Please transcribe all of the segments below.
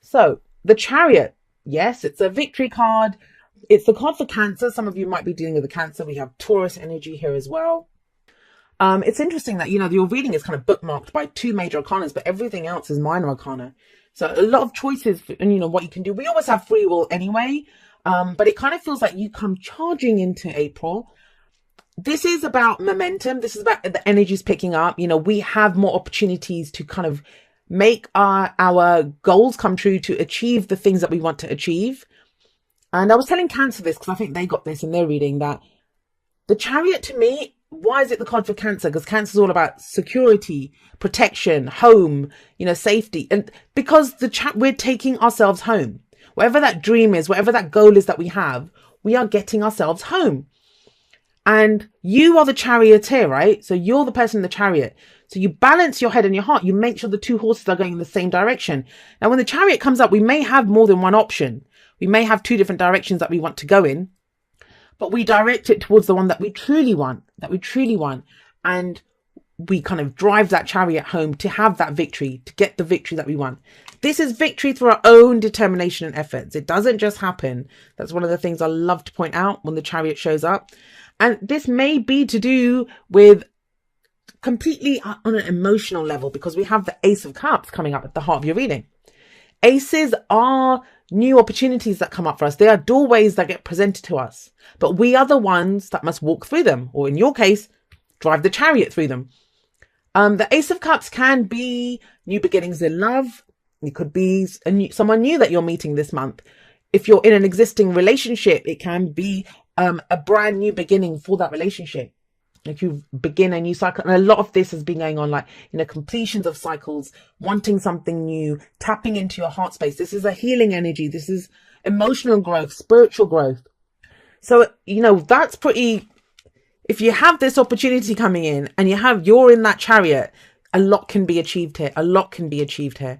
So the Chariot, yes, it's a victory card. It's the card for Cancer. Some of you might be dealing with the Cancer. We have Taurus energy here as well. It's interesting that, your reading is kind of bookmarked by 2 major arcanas, but everything else is minor arcana. So a lot of choices and what you can do. We always have free will anyway, but it kind of feels like you come charging into April. This is about momentum. This is about the energies picking up. We have more opportunities to kind of make our goals come true, to achieve the things that we want to achieve. And I was telling Cancer this because I think they got this in their reading, that the Chariot, to me, why is it the card for Cancer? Because Cancer is all about security, protection, home, safety. And because we're taking ourselves home. Whatever that dream is, whatever that goal is that we have, we are getting ourselves home. And you are the charioteer, right? So you're the person in the chariot. So you balance your head and your heart. You make sure the 2 horses are going in the same direction. Now, when the Chariot comes up, we may have more than one option. We may have 2 different directions that we want to go in, but we direct it towards the one that we truly want, And we kind of drive that chariot home to have that victory, to get the victory that we want. This is victory through our own determination and efforts. It doesn't just happen. That's one of the things I love to point out when the Chariot shows up. And this may be to do with completely on an emotional level, because we have the Ace of Cups coming up at the heart of your reading. Aces are new opportunities that come up for us. They are doorways that get presented to us, but we are the ones that must walk through them, or in your case, drive the chariot through them. The Ace of Cups can be new beginnings in love. It could be someone new that you're meeting this month. If you're in an existing relationship, it can be a brand new beginning for that relationship. Like you begin a new cycle. And a lot of this has been going on, completions of cycles, wanting something new, tapping into your heart space. This is a healing energy. This is emotional growth, spiritual growth. So, that's pretty, if you have this opportunity coming in and you're in that chariot, a lot can be achieved here.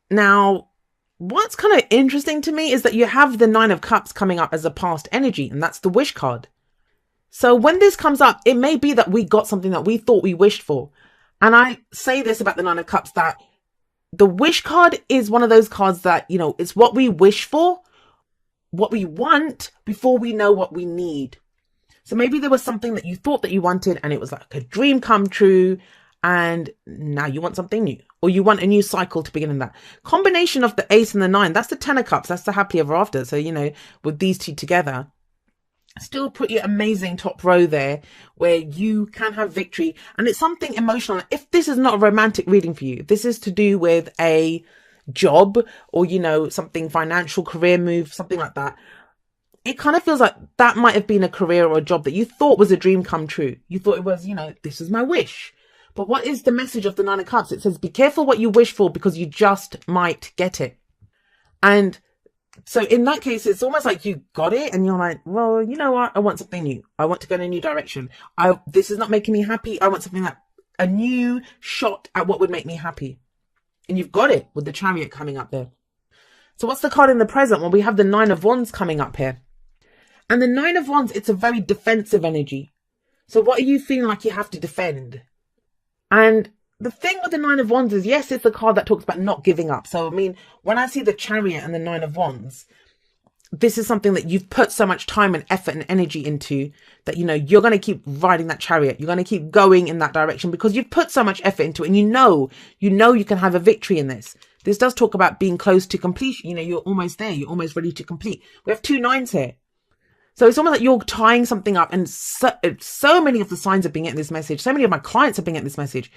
Now, what's kind of interesting to me is that you have the 9 of Cups coming up as a past energy, and that's the wish card. So when this comes up, it may be that we got something that we thought we wished for. And I say this about the 9 of Cups, that the wish card is one of those cards that, it's what we wish for, what we want before we know what we need. So maybe there was something that you thought that you wanted and it was like a dream come true, and now you want something new, or you want a new cycle to begin in that. Combination of the Ace and the 9, that's the 10 of Cups, that's the happy ever after. So, with these 2 together, still pretty amazing top row there where you can have victory, and it's something emotional. If this is not a romantic reading for you, if this is to do with a job or something financial, career move, something like that, it kind of feels like that might have been a career or a job that you thought was a dream come true. You thought it was, this is my wish. But what is the message of the 9 of Cups? It says, be careful what you wish for, because you just might get it. And so in that case, it's almost like you got it and you're like, well, you know what? I want something new. I want to go in a new direction. This is not making me happy. I want something a new shot at what would make me happy. And you've got it with the Chariot coming up there. So what's the card in the present? Well, we have the 9 of Wands coming up here. And the 9 of Wands, it's a very defensive energy. So what are you feeling like you have to defend? And the thing with the 9 of Wands is, yes, it's the card that talks about not giving up. So, when I see the Chariot and the 9 of Wands, this is something that you've put so much time and effort and energy into that, you're going to keep riding that chariot. You're going to keep going in that direction because you've put so much effort into it, and you know you can have a victory in this. This does talk about being close to completion. You're almost there. You're almost ready to complete. We have 2 9s here. So it's almost like you're tying something up, and so many of the signs have been getting this message. So many of my clients have been getting this message.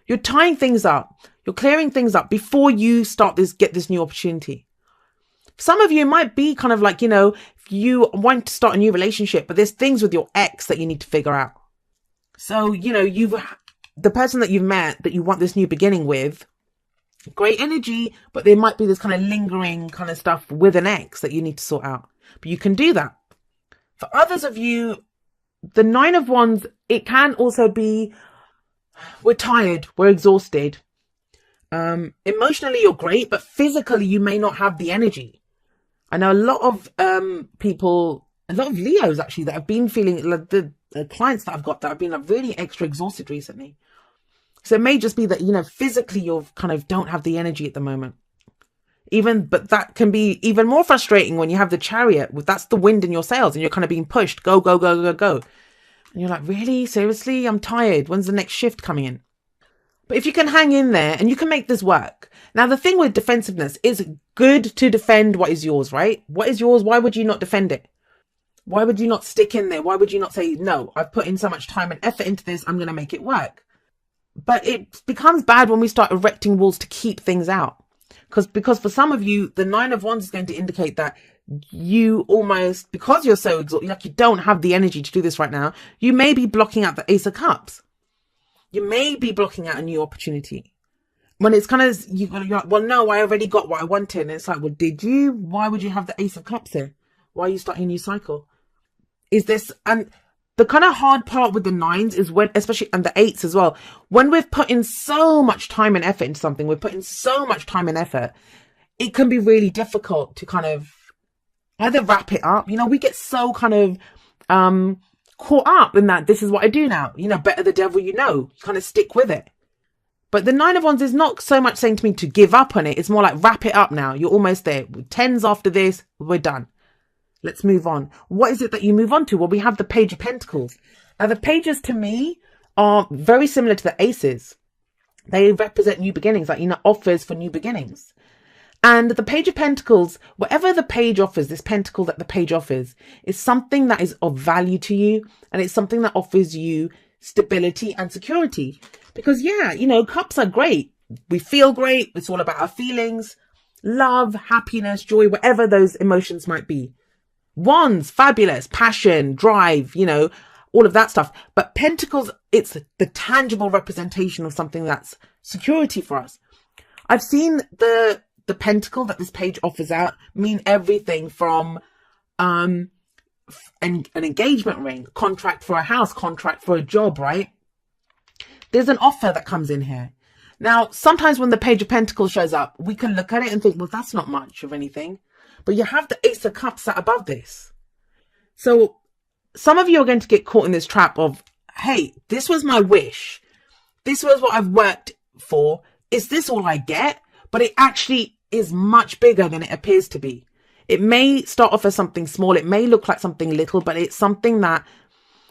You're tying things up. You're clearing things up before you get this new opportunity. Some of you might be kind of like, if you want to start a new relationship, but there's things with your ex that you need to figure out. So, the person that you've met that you want this new beginning with, great energy, but there might be this kind of lingering kind of stuff with an ex that you need to sort out. But you can do that. For others of you, the 9 of Wands, it can also be, we're tired, we're exhausted. Emotionally, you're great, but physically, you may not have the energy. I know a lot of people, a lot of Leos actually, that have been feeling, like the clients that I've got that have been really extra exhausted recently. So it may just be that, physically you kind of don't have the energy at the moment. But that can be even more frustrating when you have the Chariot. That's the wind in your sails and you're kind of being pushed. Go, go, go, go, go. And you're like, really? Seriously? I'm tired. When's the next shift coming in? But if you can hang in there and you can make this work. Now, the thing with defensiveness is good to defend what is yours, right? What is yours? Why would you not defend it? Why would you not stick in there? Why would you not say, no, I've put in so much time and effort into this. I'm going to make it work. But it becomes bad when we start erecting walls to keep things out. Because for some of you, the 9 of Wands is going to indicate that you almost, because you're so exhausted, like you don't have the energy to do this right now, you may be blocking out the Ace of Cups. You may be blocking out a new opportunity. When it's kind of, you're like, well, no, I already got what I wanted. And it's like, well, did you? Why would you have the Ace of Cups here? Why are you starting a new cycle? Is this, and the kind of hard part with the 9s is when, especially, and the 8s as well, when we've put in so much time and effort into something, we've put in so much time and effort, it can be really difficult to kind of either wrap it up. You know, we get so kind of caught up in that this is what I do now. You know, better the devil you know. You kind of stick with it. But the 9 of Wands is not so much saying to me to give up on it. It's more like wrap it up now. You're almost there. 10s after this, we're done. Let's move on. What is it that you move on to? Well, we have the Page of Pentacles. Now, the pages to me are very similar to the aces. They represent new beginnings, like, you know, offers for new beginnings. And the Page of Pentacles, whatever the page offers, this pentacle that the page offers, is something that is of value to you. And it's something that offers you stability and security. Because, yeah, you know, cups are great. We feel great. It's all about our feelings, love, happiness, joy, whatever those emotions might be. Wands, fabulous, passion, drive, you know, all of that stuff. But pentacles, it's the tangible representation of something that's security for us. I've seen the pentacle that this page offers out mean everything from an engagement ring, contract for a house, contract for a job, right? There's an offer that comes in here. Now, sometimes when the Page of Pentacles shows up, we can look at it and think, well, that's not much of anything. But you have the Ace of Cups sat above this. So some of you are going to get caught in this trap of, hey, this was my wish. This was what I've worked for. Is this all I get? But it actually is much bigger than it appears to be. It may start off as something small. It may look like something little, but it's something that,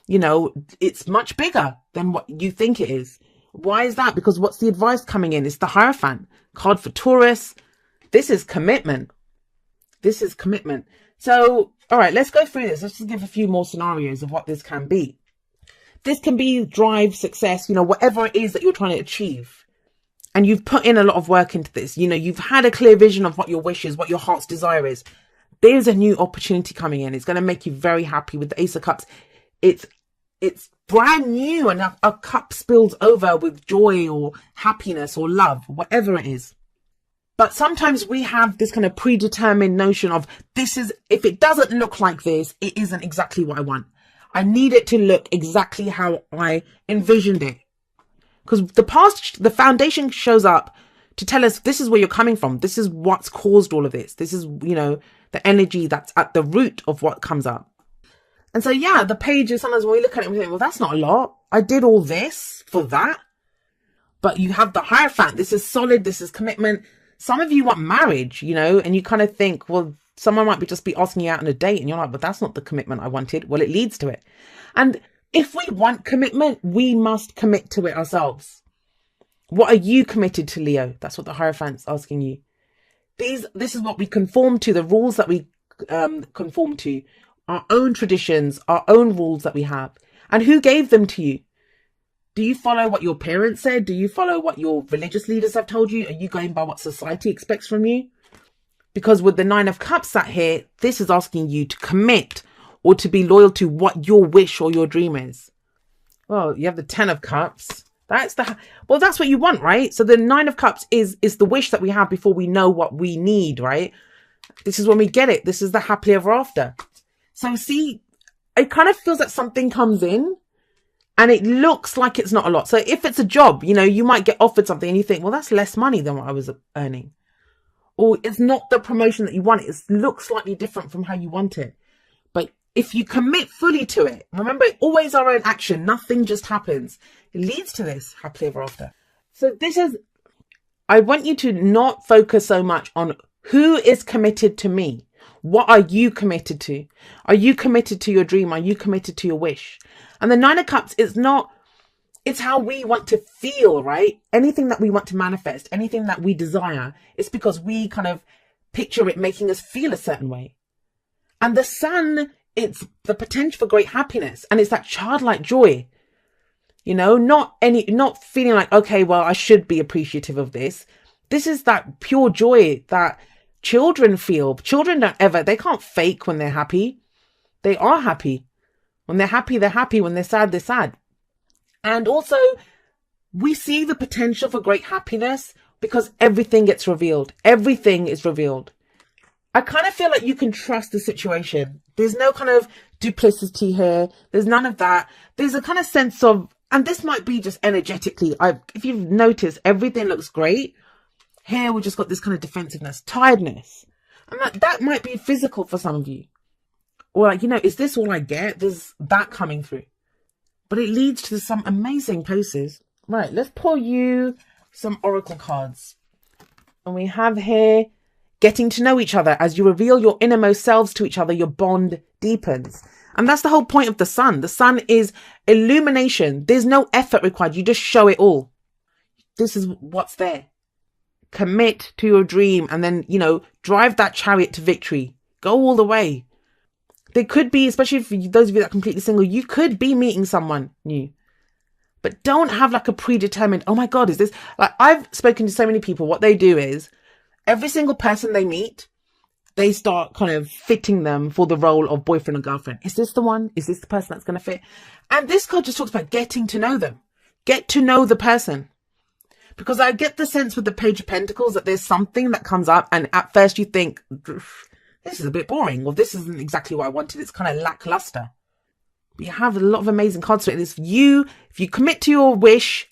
you know, it's much bigger than what you think it is. Why is that? Because what's the advice coming in? It's the Hierophant card for Taurus. This is commitment. This is commitment. So, all right, let's go through this. Let's just give a few more scenarios of what this can be. This can be drive, success, you know, whatever it is that you're trying to achieve. And you've put in a lot of work into this. You know, you've had a clear vision of what your wish is, what your heart's desire is. There's a new opportunity coming in. It's going to make you very happy with the Ace of Cups. It's brand new and a cup spills over with joy or happiness or love, whatever it is. But sometimes we have this kind of predetermined notion of this is, if it doesn't look like this, it isn't exactly what I want. I need it to look exactly how I envisioned it. Because the foundation shows up to tell us this is where you're coming from. This is what's caused all of this. This is, you know, the energy that's at the root of what comes up. And so, yeah, the pages, sometimes when we look at it, we think, well, that's not a lot. I did all this for that. But you have the Hierophant. This is solid. This is commitment. Some of you want marriage, you know, and you kind of think, well, someone might be just be asking you out on a date. And you're like, but that's not the commitment I wanted. Well, it leads to it. And if we want commitment, we must commit to it ourselves. What are you committed to, Leo? That's what the Hierophant's asking you. This is what we conform to, the rules that we conform to, our own traditions, our own rules that we have. And who gave them to you? Do you follow what your parents said? Do you follow what your religious leaders have told you? Are you going by what society expects from you? Because with the 9 of Cups sat here, this is asking you to commit or to be loyal to what your wish or your dream is. Well, you have the 10 of Cups. That's what you want, right? So the 9 of Cups is the wish that we have before we know what we need, right? This is when we get it. This is the happily ever after. So see, it kind of feels like something comes in and it looks like it's not a lot. So if it's a job, you know, you might get offered something and you think, well, that's less money than what I was earning. Or it's not the promotion that you want. It looks slightly different from how you want it. But if you commit fully to it, remember, always our own action. Nothing just happens. It leads to this happily ever after. So I want you to not focus so much on Who is committed to me? What are you committed to? Are you committed to your dream? Are you committed to your wish? And the Nine of Cups is not, it's how we want to feel, right? Anything that we want to manifest, anything that we desire, it's because we kind of picture it making us feel a certain way. And the Sun, it's the potential for great happiness. And it's that childlike joy, you know, not feeling like, okay, well, I should be appreciative of this. This is that pure joy that children feel. Children they can't fake when they're happy. They are happy. When they're happy, they're happy. When they're sad, they're sad. And also, we see the potential for great happiness because everything gets revealed. Everything is revealed. I kind of feel like you can trust the situation. There's no kind of duplicity here. There's none of that. There's a kind of sense of, and this might be just energetically, if you've noticed, everything looks great. Here, we just got this kind of defensiveness, tiredness. And that might be physical for some of you. Or like, you know, is this all I get? There's that coming through. But it leads to some amazing places. Right, let's pull you some oracle cards. And we have here, getting to know each other. As you reveal your innermost selves to each other, your bond deepens. And that's the whole point of the Sun. The Sun is illumination. There's no effort required. You just show it all. This is what's there. Commit to your dream and then, you know, drive that chariot to victory. Go all the way. There could be, especially for those of you that are completely single, you could be meeting someone new. But don't have like a predetermined, oh my God, is this... Like, I've spoken to so many people, what they do is, every single person they meet, they start kind of fitting them for the role of boyfriend or girlfriend. Is this the one? Is this the person that's going to fit? And this card just talks about getting to know them. Get to know the person. Because I get the sense with the Page of Pentacles that there's something that comes up and at first you think, this is a bit boring, or this isn't exactly what I wanted. It's kind of lackluster. But you have a lot of amazing cards for it. If you commit to your wish,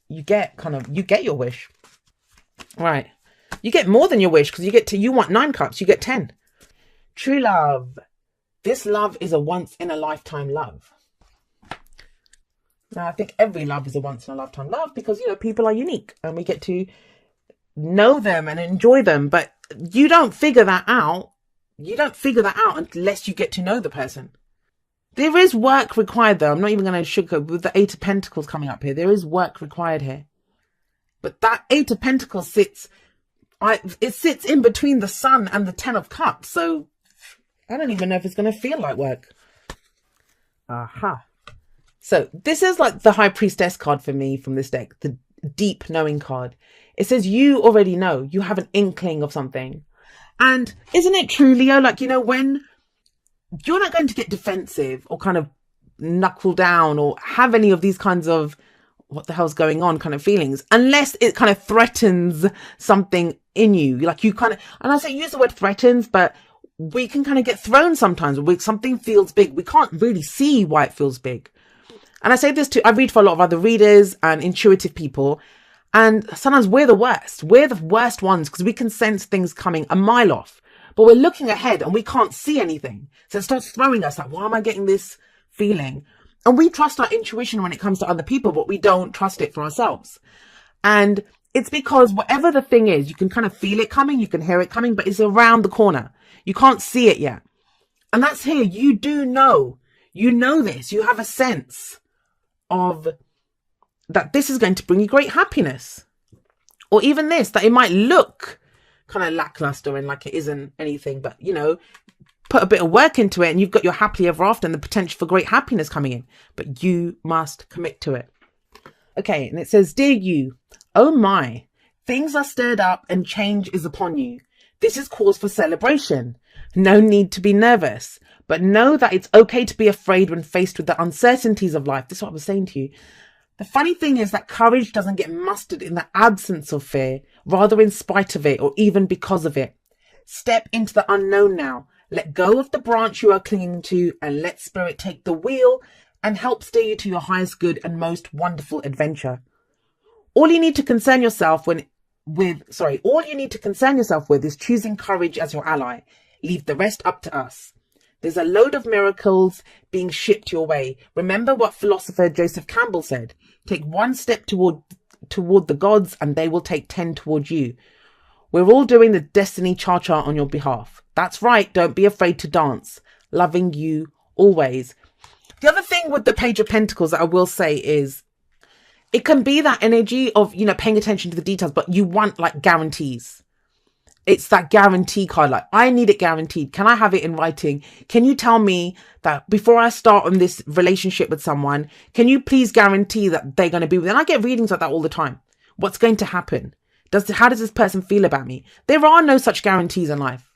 you get your wish. Right. You get more than your wish because you want 9 cups, you get 10. True love. This love is a once in a lifetime love. Now, I think every love is a once in a lifetime love because, you know, people are unique and we get to know them and enjoy them. But you don't figure that out. You don't figure that out unless you get to know the person. There is work required, though. I'm not even going to sugarcoat with the 8 of Pentacles coming up here. There is work required here. But that 8 of Pentacles sits in between the Sun and the 10 of Cups. So I don't even know if it's going to feel like work. Aha. So this is like the High Priestess card for me from this deck, the deep knowing card. It says you already know, you have an inkling of something. And isn't it true, Leo? Like, you know, when you're not going to get defensive or kind of knuckle down or have any of these kinds of what the hell's going on kind of feelings, unless it kind of threatens something in you. Like you kind of, and I say use the word threatens, but we can kind of get thrown sometimes when something feels big. We can't really see why it feels big. And I say this I read for a lot of other readers and intuitive people. And sometimes we're the worst. We're the worst ones because we can sense things coming a mile off. But we're looking ahead and we can't see anything. So it starts throwing us like, why am I getting this feeling? And we trust our intuition when it comes to other people, but we don't trust it for ourselves. And it's because whatever the thing is, you can kind of feel it coming, you can hear it coming, but it's around the corner. You can't see it yet. And that's here. You do know. You know this. You have a sense of that this is going to bring you great happiness. Or even this, that it might look kind of lackluster and like it isn't anything, but you know, put a bit of work into it and you've got your happily ever after and the potential for great happiness coming in, but you must commit to it. Okay. And it says, dear you, oh my, things are stirred up and change is upon you. This is cause for celebration. No need to be nervous, but know that it's okay to be afraid when faced with the uncertainties of life. This is what I was saying to you. The funny thing is that courage doesn't get mustered in the absence of fear, rather in spite of it or even because of it. Step into the unknown now. Let go of the branch you are clinging to and let spirit take the wheel and help steer you to your highest good and most wonderful adventure. All you need to concern yourself with is choosing courage as your ally. Leave the rest up to us. There's a load of miracles being shipped your way. Remember what philosopher Joseph Campbell said. Take one step toward the gods and they will take 10 towards you. We're all doing the destiny cha-cha on your behalf. That's right. Don't be afraid to dance. Loving you always. The other thing with the Page of Pentacles that I will say is it can be that energy of, you know, paying attention to the details, but you want like guarantees. It's that guarantee card. Like, I need it guaranteed. Can I have it in writing? Can you tell me that before I start on this relationship with someone, can you please guarantee that they're going to be with me? And I get readings like that all the time. What's going to happen? How does this person feel about me? There are no such guarantees in life.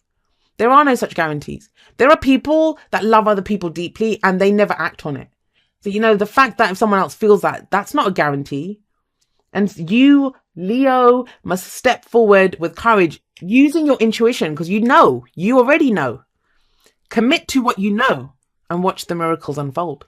There are no such guarantees. There are people that love other people deeply and they never act on it. So, you know, the fact that if someone else feels that, that's not a guarantee. And you, Leo, must step forward with courage, using your intuition, because you already know. Commit to what you know and watch the miracles unfold.